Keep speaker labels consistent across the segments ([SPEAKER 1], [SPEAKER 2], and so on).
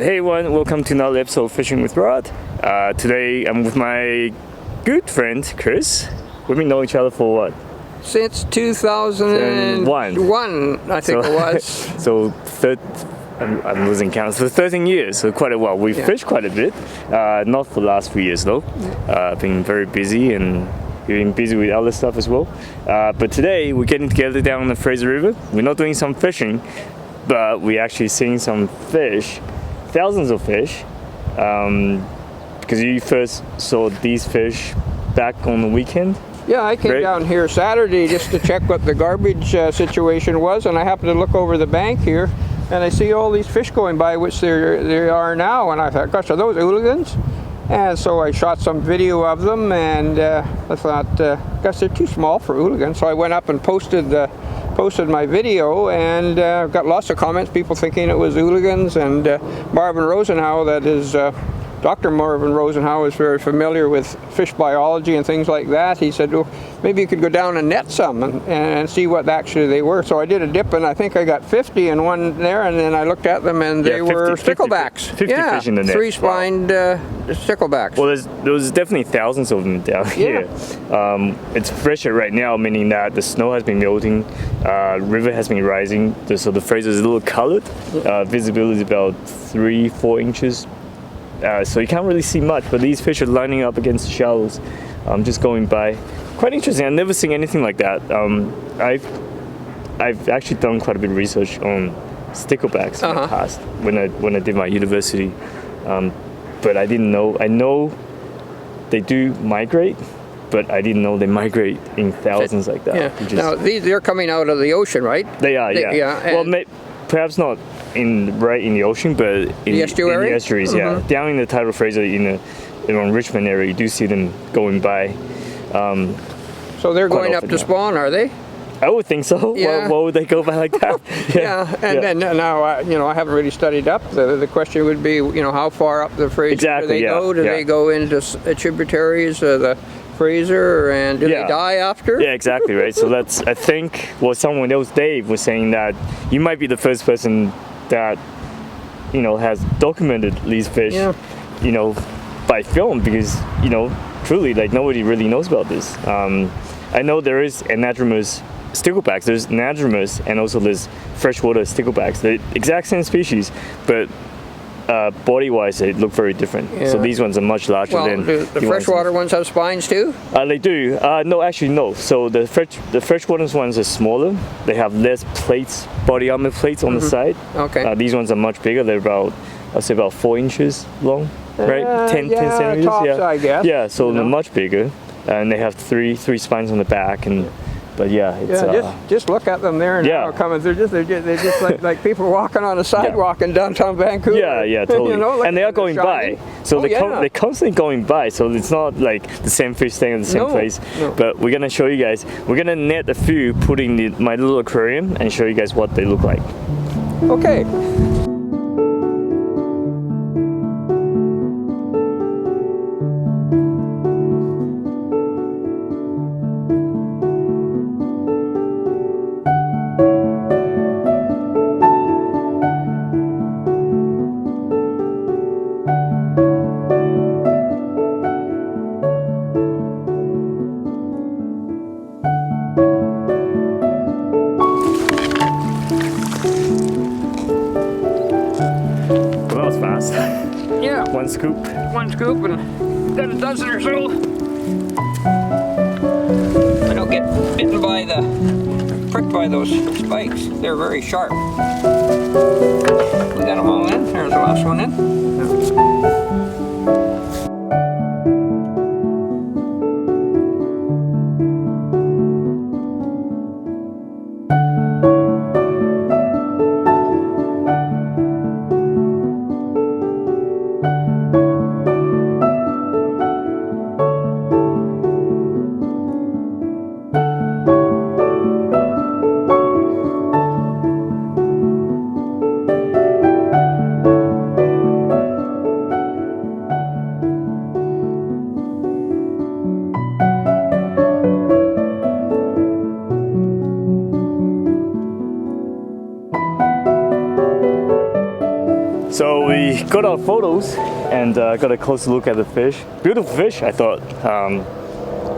[SPEAKER 1] Hey everyone, welcome to another episode of Fishing with Rod. Today I'm with my good friend Chris. We've been knowing each other for what?
[SPEAKER 2] Since 2001, I think it was.
[SPEAKER 1] So I'm losing count. So 13 years, so quite a while. We've fished quite a bit. Not for the last few years though. Been very busy and been busy with other stuff as well. But today we're getting together down on the Fraser River. We're not doing some fishing, but we're actually seeing some fish, thousands of fish, because you first saw these fish back on the weekend.
[SPEAKER 2] Yeah, I came down here Saturday just to check what the garbage situation was, and I happened to look over the bank here, and I see all these fish going by, which they are now, and I thought, gosh, are those hooligans? And so I shot some video of them, and I thought, gosh, they're too small for hooligans. So I went up and posted my video, and got lots of comments, people thinking it was hooligans. And Marvin Rosenhau, that is Dr. Marvin Rosenhau, is very familiar with fish biology and things like that. He said, well, maybe you could go down and net some and see what actually they were. So I did a dip, and I think I got 50 in one there, and then I looked at them, and they were sticklebacks.
[SPEAKER 1] 50 fish in the net.
[SPEAKER 2] Three-spined sticklebacks.
[SPEAKER 1] Well, there's definitely thousands of them down here. It's fresher right now, meaning that the snow has been melting, river has been rising, so the Fraser is a little colored. Visibility is about 3-4 inches. So you can't really see much, but these fish are lining up against the shallows, just going by. Quite interesting. I've never seen anything like that. I've actually done quite a bit of research on sticklebacks in the past when I did my university, but I didn't know. I know they do migrate, but I didn't know they migrate in thousands like that.
[SPEAKER 2] Yeah. Now they're coming out of the ocean, right?
[SPEAKER 1] They are. Well, perhaps not right in the ocean, but in the estuaries, down in the tidal Fraser, around Richmond area, you do see them going by.
[SPEAKER 2] So they're going up to spawn, are they?
[SPEAKER 1] I would think so.
[SPEAKER 2] Yeah.
[SPEAKER 1] Why would they go by like that?
[SPEAKER 2] Then now I haven't really studied up. The question would be, how far up the Fraser do they go? Do they go into tributaries of the Fraser, and do they die after?
[SPEAKER 1] Yeah, exactly, right. So that's, I think, someone else, Dave, was saying that you might be the first person that has documented these fish, by film, because truly, like, nobody really knows about this. I know there is anadromous sticklebacks. There's anadromous, and also there's freshwater sticklebacks. They're exact same species, but body-wise, they look very different. So these ones are much larger than
[SPEAKER 2] the freshwater ones have spines too?
[SPEAKER 1] They do. No, actually no. So the freshwater ones are smaller. They have less plates, body armor plates on the side. Okay. These ones are much bigger. They're I'd say about 4 inches long, right? 10 centimeters.
[SPEAKER 2] Tops, I guess.
[SPEAKER 1] Yeah. So they're much bigger, and they have three spines on the back, and. But
[SPEAKER 2] just look at them there now coming through. They're just like people walking on a sidewalk in downtown Vancouver.
[SPEAKER 1] Yeah, totally. And they are going by, so they're constantly going by. So it's not like the same fish staying in the same place. No. But we're gonna show you guys. We're gonna net a few, putting my little aquarium, and show you guys what they look like.
[SPEAKER 2] Okay. One scoop and got a dozen or so. I don't get bitten pricked by those spikes. They're very sharp. We got them all in. There's the last one in.
[SPEAKER 1] got our photos and got a closer look at the fish. Beautiful fish, I thought.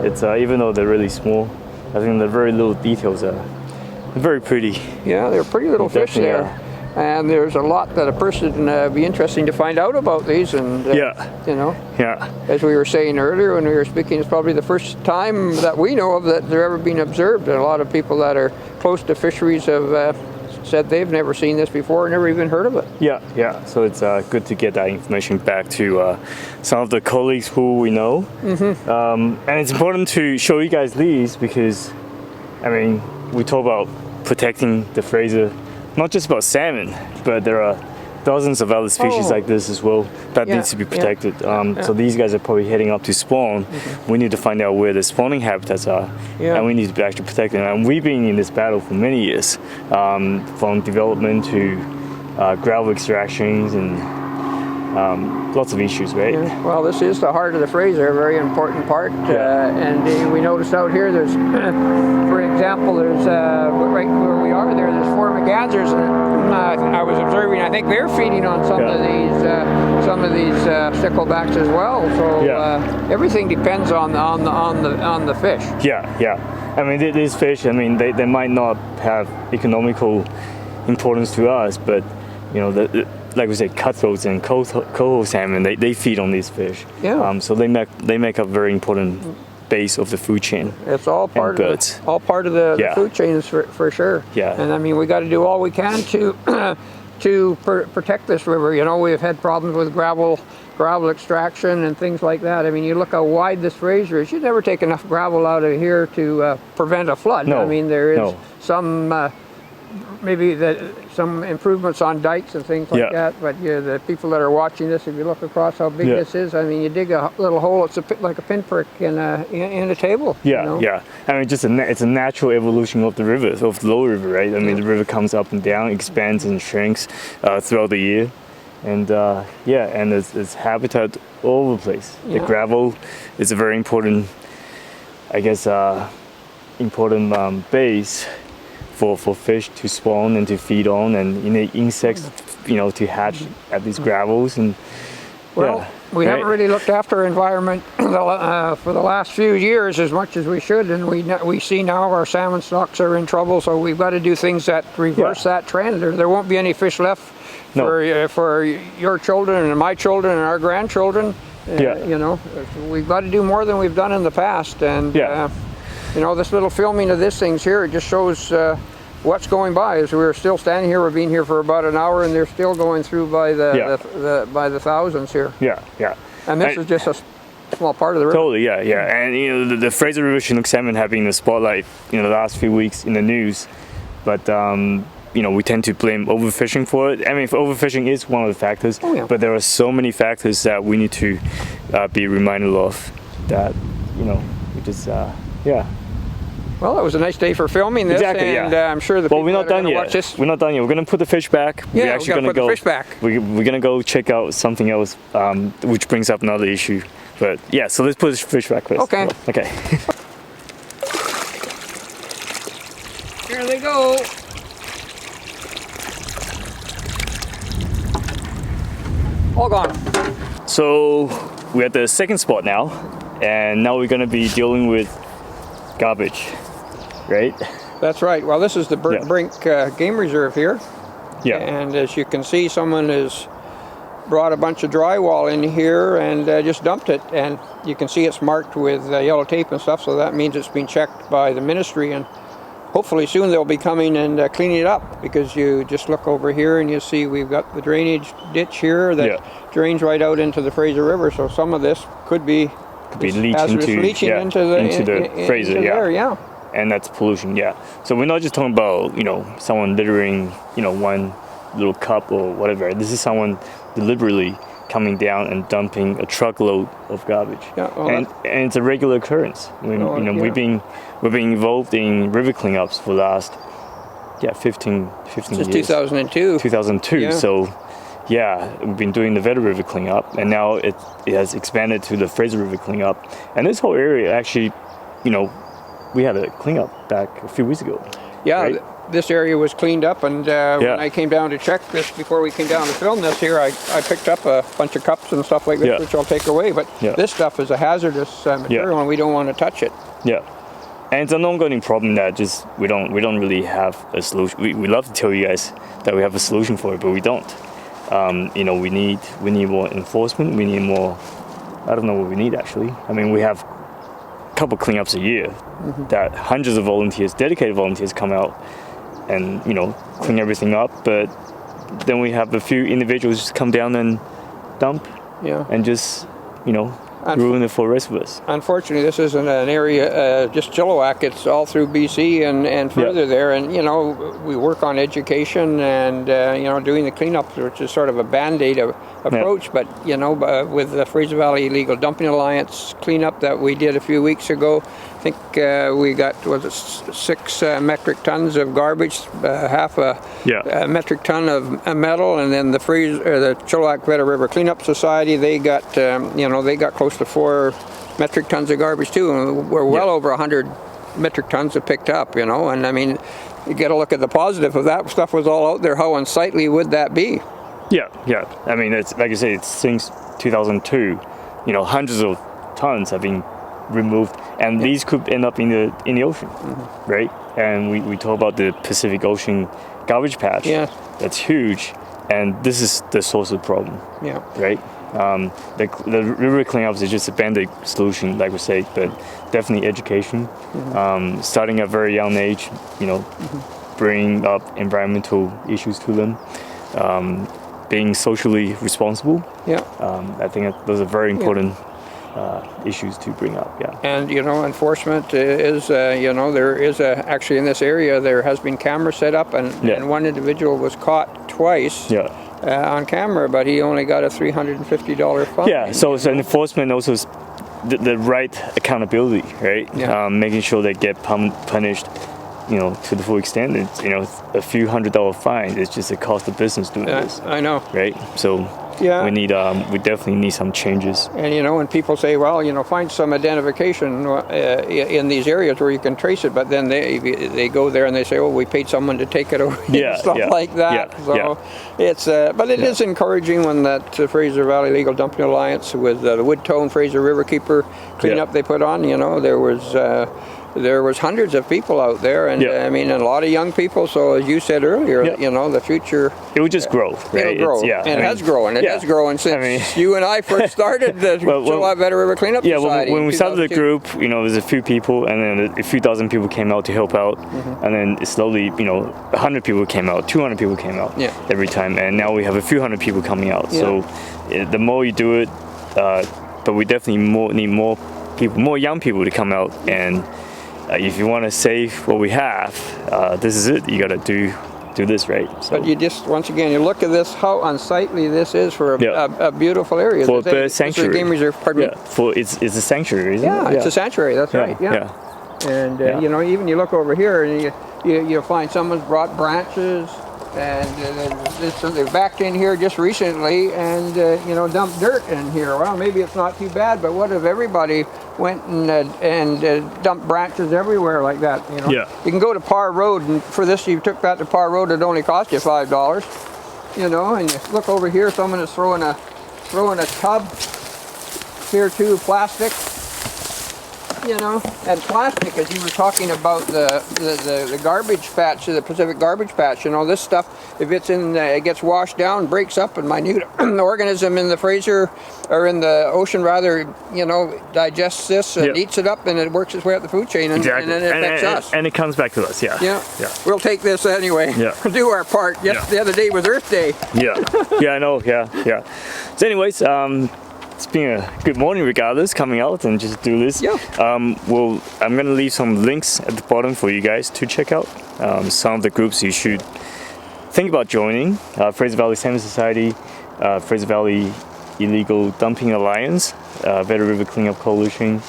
[SPEAKER 1] It's even though they're really small, I think the very little details are very pretty.
[SPEAKER 2] Yeah, they're pretty little fish there.
[SPEAKER 1] Yeah.
[SPEAKER 2] And there's a lot that a person be interesting to find out about these. And you know, as we were saying earlier when we were speaking, it's probably the first time that we know of that they're ever been observed. And a lot of people that are close to fisheries have said they've never seen this before, never even heard of it.
[SPEAKER 1] Yeah. So it's good to get that information back to some of the colleagues who we know. And it's important to show you guys these because, I mean, we talk about protecting the Fraser, not just about salmon, but there are dozens of other species like this as well that needs to be protected. So these guys are probably heading up to spawn. We need to find out where the spawning habitats are, and we need to actually protect them. And we've been in this battle for many years, from development to gravel extractions and lots of issues, right?
[SPEAKER 2] Yeah. Well, this is the heart of the Fraser, a very important part. And we noticed out here, there's, for example, there's right where we are there, there's 4 McGathers, and I was observing. I think they're feeding on some of these sticklebacks as well. So everything depends on the fish.
[SPEAKER 1] Yeah. I mean, these fish. I mean, they might not have economical importance to us, but you know, like we said, cutthroats and coho salmon, they feed on these fish. So they make up very important base of the food chain.
[SPEAKER 2] It's all part of the food chain for sure. And I mean, we got to do all we can to protect this river. You know, we've had problems with gravel extraction and things like that. I mean, you look how wide this Fraser is. You'd never take enough gravel out of here to prevent a flood. I mean, there is some maybe some improvements on dikes and things like that, but the people that are watching this, if you look across how big this is, I mean, you dig a little hole, it's like a pinprick in a table. You know?
[SPEAKER 1] I mean, it's a natural evolution of the river, of the lower river, right? I mean, the river comes up and down, expands and shrinks throughout the year, and and there's habitat all over the place. The gravel is a very important, I guess, base for fish to spawn and to feed on, and insects, you know, to hatch at these gravels. And
[SPEAKER 2] we haven't really looked after our environment for the last few years as much as we should, and we see now our salmon stocks are in trouble. So we've got to do things that reverse that trend, or there won't be any fish left for your children and my children and our grandchildren. You know, we've got to do more than we've done in the past, and you know, this little filming of this things here, it just shows what's going by. As we're still standing here, we've been here for about an hour, and they're still going through by the thousands here. And this is just a small part of the river.
[SPEAKER 1] Totally, And you know, the Fraser River Chinook salmon have been in the spotlight, you know, the last few weeks in the news, but you know, we tend to blame overfishing for it. I mean, overfishing is one of the factors, but there are so many factors that we need to be reminded of. That, you know, we just
[SPEAKER 2] Well, it was a nice day for filming this, and I'm sure the people
[SPEAKER 1] we're not done yet.
[SPEAKER 2] Watch this.
[SPEAKER 1] We're not done yet. We're going to put the fish back. We're actually going to go.
[SPEAKER 2] Put the fish back.
[SPEAKER 1] We're going to go check out something else, which brings up another issue. But yeah, so let's put the fish back first.
[SPEAKER 2] Okay. Here they go. All gone.
[SPEAKER 1] So we're at the second spot now, and now we're going to be dealing with garbage, right?
[SPEAKER 2] That's right. Well, this is the Brink Game Reserve here. And as you can see, someone has brought a bunch of drywall in here and just dumped it. And you can see it's marked with yellow tape and stuff, so that means it's been checked by the ministry. And hopefully soon they'll be coming and cleaning it up, because you just look over here and you see we've got the drainage ditch here that drains right out into the Fraser River. So some of this could be leaching into the Fraser,
[SPEAKER 1] and that's pollution. So we're not just talking about, you know, someone littering, you know, one little cup or whatever. This is someone deliberately coming down and dumping a truckload of garbage, and it's a regular occurrence. We've been involved in river cleanups for the last 15
[SPEAKER 2] since
[SPEAKER 1] years. 2002. So we've been doing the Vedder River cleanup, and now it has expanded to the Fraser River cleanup. And this whole area, actually, you know, we had a cleanup back a few weeks ago.
[SPEAKER 2] Right? this area was cleaned up, and when I came down to check this before we came down to film this here, I picked up a bunch of cups and stuff like this, which I'll take away. But this stuff is a hazardous material, and we don't want to touch it.
[SPEAKER 1] Yeah, and it's an ongoing problem that just we don't really have a solution. We love to tell you guys that we have a solution for it, but we don't. You know, we need more enforcement. We need more. I don't know what we need actually. I mean, we have a couple cleanups a year that hundreds of volunteers, dedicated volunteers, come out and clean everything up. But then we have a few individuals just come down and dump, and just ruin it for the rest of us.
[SPEAKER 2] Unfortunately, this isn't an area, just Chilliwack. It's all through BC and further there. And, we work on education and, doing the cleanup, which is sort of a Band-Aid approach. But, with the Fraser Valley Illegal Dumping Alliance cleanup that we did a few weeks ago, I think we got, 6 metric tons of garbage, half a metric ton of metal, and then the Chilliwack Vedder River Cleanup Society, they got, they got close to 4 metric tons of garbage too, and we're well over 100 metric tons have picked up, and I mean, you got to look at the positive. If that stuff was all out there, how unsightly would that be?
[SPEAKER 1] Yeah. I mean, it's like I say, it's since 2002, hundreds of tons have been removed, and these could end up in the ocean, right? And we talk about the Pacific Ocean garbage patch. That's huge, and this is the source of the problem. Right. The river cleanups is just a band-aid solution, like we say, but definitely education, starting at a very young age, bringing up environmental issues to them, being socially responsible. I think those are very important issues to bring up.
[SPEAKER 2] And enforcement is there is actually in this area there has been cameras set up, and one individual was caught twice on camera, but he only got a $350 fine. So
[SPEAKER 1] enforcement also is the right accountability, right? Making sure they get punished to the full extent. It's, a few $100 fine. It's just a cost of business doing this.
[SPEAKER 2] I know.
[SPEAKER 1] Right? So we definitely need some changes.
[SPEAKER 2] And when people say, well, find some identification in these areas where you can trace it, but then they go there and they say, oh, we paid someone to take it away, stuff like that. It's but it is encouraging when that Fraser Valley Legal Dumping Alliance with the Woodtone Fraser River Keeper cleanup they put on, there was hundreds of people out there, and I mean, a lot of young people. So as you said earlier, the future,
[SPEAKER 1] it will just grow. Right?
[SPEAKER 2] It'll grow, and it has grown. It has grown since you and I first started the Chilliwack Vedder River Cleanup Society.
[SPEAKER 1] When we started the group, there's a few people, and then a few dozen people came out to help out, and then slowly, 100 people came out, 200 people came out every time, and now we have a few hundred people coming out. So the more you do it, but we definitely need more people, more young people to come out and. If you want to save what we have, this is it. You got to do this, right?
[SPEAKER 2] So. But you just, once again, you look at this, how unsightly this is for a beautiful area.
[SPEAKER 1] For the sanctuary.
[SPEAKER 2] Game reserve, pardon me?
[SPEAKER 1] It's a sanctuary, isn't it?
[SPEAKER 2] It's a sanctuary, that's right, And, even you look over here, and you'll find someone's brought branches, and they're backed in here just recently and, dumped dirt in here. Well, maybe it's not too bad, but what if everybody went and dumped branches everywhere like that, You can go to Parr Road, and for this, you took that to Parr Road, it only cost you $5, and you look over here, someone is throwing a tub here too, plastic. And plastic, as you were talking about the garbage patch, the Pacific garbage patch, this stuff, if it's it gets washed down, breaks up, and minute organism in the Fraser, or in the ocean rather, digests this and eats it up, and it works its way up the food chain, and then it affects us.
[SPEAKER 1] And it comes back to us,
[SPEAKER 2] We'll take this anyway. Do our part. The other day was Earth Day.
[SPEAKER 1] I know, So anyways, it's been a good morning regardless, coming out and just do this. I'm going to leave some links at the bottom for you guys to check out. Some of the groups you should think about joining. Fraser Valley Salmon Society, Fraser Valley Illegal Dumping Alliance, Vedder River Cleanup Coalition.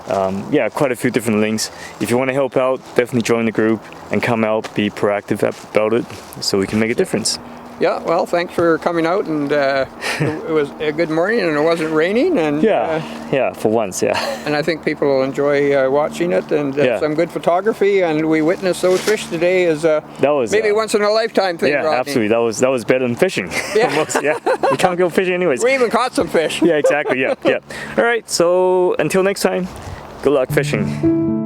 [SPEAKER 1] Quite a few different links. If you want to help out, definitely join the group and come out, be proactive about it so we can make a difference.
[SPEAKER 2] Yeah, well, thanks for coming out, and it was a good morning, and it wasn't raining, and
[SPEAKER 1] Yeah, for once, yeah.
[SPEAKER 2] and I think people will enjoy watching it, and some good photography, and we witnessed those fish today as
[SPEAKER 1] That was
[SPEAKER 2] maybe once in a lifetime thing.
[SPEAKER 1] Yeah,
[SPEAKER 2] Rodney.
[SPEAKER 1] absolutely. That was better than fishing.
[SPEAKER 2] Yeah.
[SPEAKER 1] Almost, yeah. We can't go fishing anyways.
[SPEAKER 2] We even caught some fish.
[SPEAKER 1] Yeah, exactly. Yeah, yeah. All right. So until next time, good luck fishing.